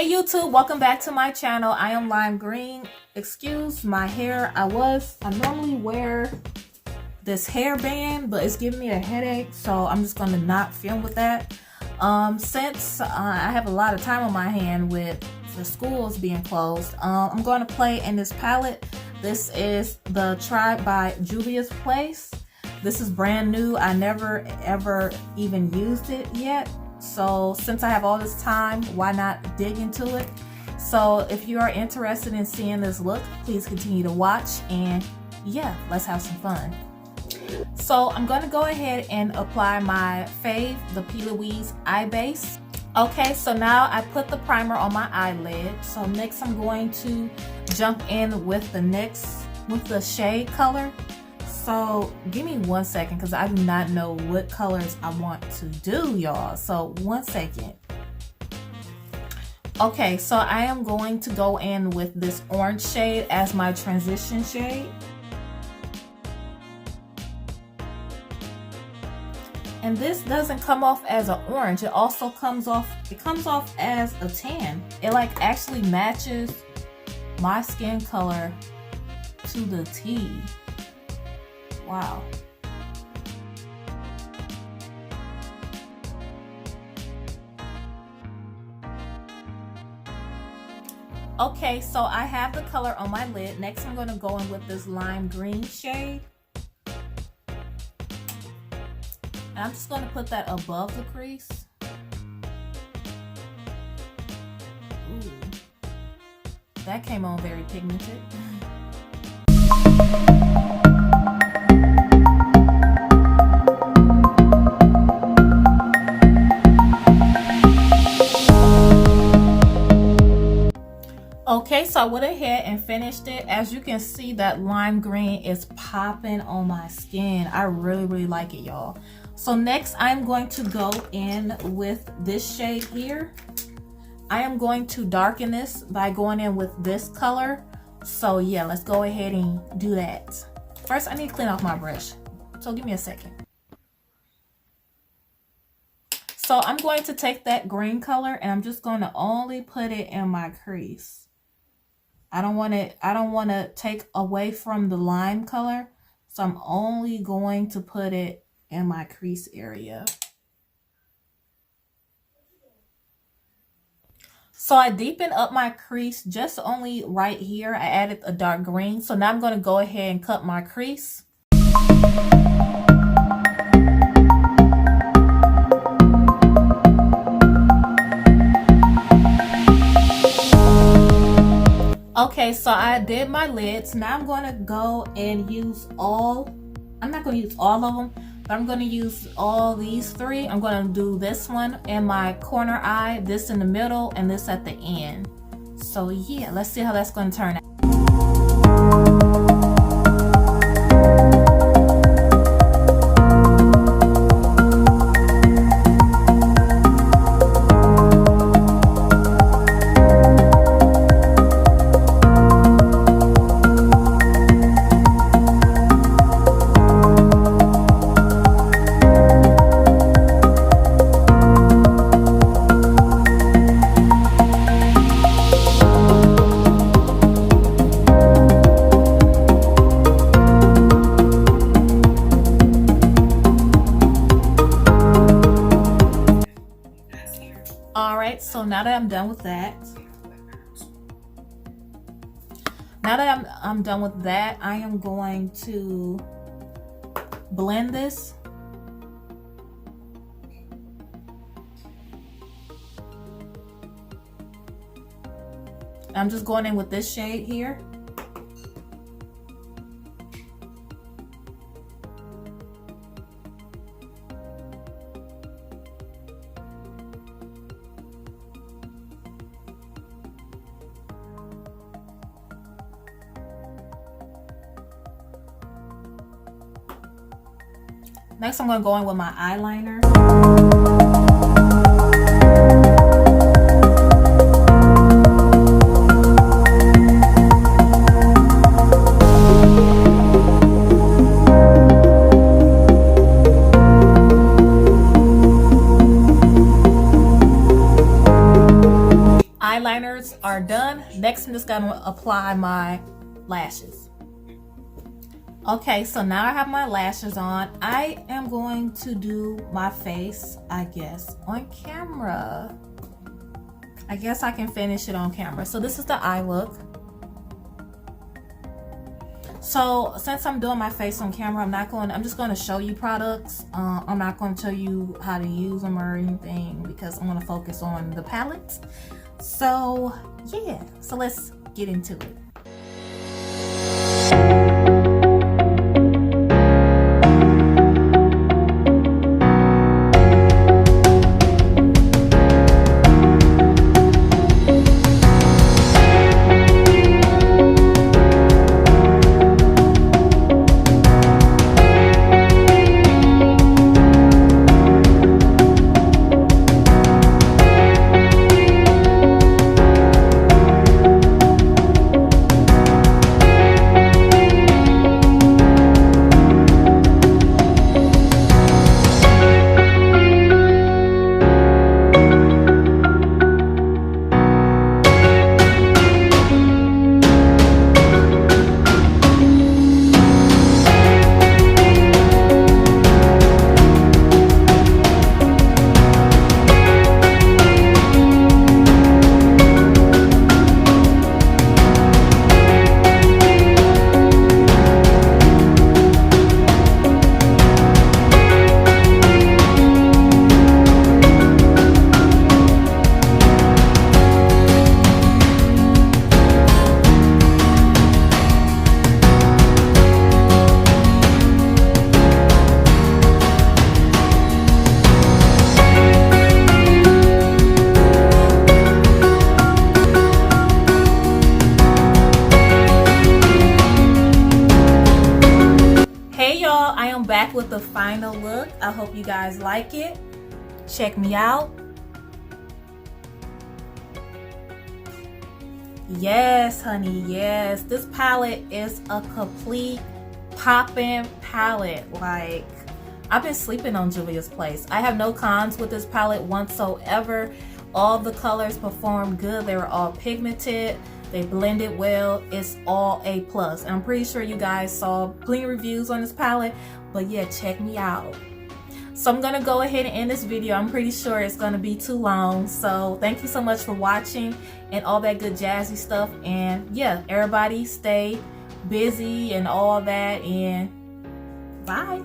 Hey YouTube, welcome back to my channel. I am Lime Green. Excuse my hair. I normally wear this hairband, but it's giving me a headache, so I'm just gonna not film with that. Since I have a lot of time on my hand with the schools being closed, I'm going to play in this palette. This is the Tribe by Juvia's Place. This is brand new. I never ever even used it yet. So since I have all this time, why not dig into it? So if you are interested in seeing this look, please continue to watch, and yeah, let's have some fun. So I'm going to go ahead and apply my fave, the P. Louise eye base. Okay, so now I put the primer on my eyelid. So next I'm going to jump in with the shade color. So give me 1 second because I do not know what colors I want to do, y'all. So 1 second. Okay, so I am going to go in with this orange shade as my transition shade. And this doesn't come off as an orange. It also comes off as a tan. It like actually matches my skin color to the T. Wow. Okay, so I have the color on my lid. Next, I'm going to go in with this lime green shade. And I'm just going to put that above the crease. Ooh. That came on very pigmented. Okay, so I went ahead and finished it. As you can see, that lime green is popping on my skin. I really like it, y'all. So next, I'm going to go in with this shade here. I am going to darken this by going in with this color. So yeah, let's go ahead and do that. First, I need to clean off my brush. So give me a second. So I'm going to take that green color and I'm just going to only put it in my crease. I don't want to take away from the lime color, so I'm only going to put it in my crease area. So I deepened up my crease just only right here. I added a dark green. So now I'm going to go ahead and cut my crease. Okay, so I did my lids. Now I'm going to go and use I'm not going to use all of them, but I'm going to use all these three. I'm going to do this one in my corner eye, this in the middle, and this at the end. So yeah, let's see how that's going to turn out. Alright, so now that I'm done with that, I'm done with that, I am going to blend this. I'm just going in with this shade here. Next, I'm going to go in with my eyeliner. eyeliners are done. Next, I'm just gonna apply my lashes. Okay, so now I have my lashes on. I am going to do my face, I guess, on camera. I guess I can finish it on camera. So this is the eye look. So since I'm doing my face on camera, I'm just going to show you products. I'm not going to tell you how to use them or anything because I'm going to focus on the palettes. So yeah, so let's get into it. I am back with the final look. I hope you guys like it. Check me out. Yes, honey, yes. This palette is a complete poppin' palette. Like, I've been sleeping on Juvia's Place. I have no cons with this palette whatsoever. All the colors perform good. They were all pigmented. They blended well. It's all A+. And I'm pretty sure you guys saw plenty of reviews on this palette, but yeah, check me out. So I'm gonna go ahead and end this video. I'm pretty sure it's gonna be too long. So thank you so much for watching and all that good jazzy stuff. And yeah, everybody stay busy and all that, and bye.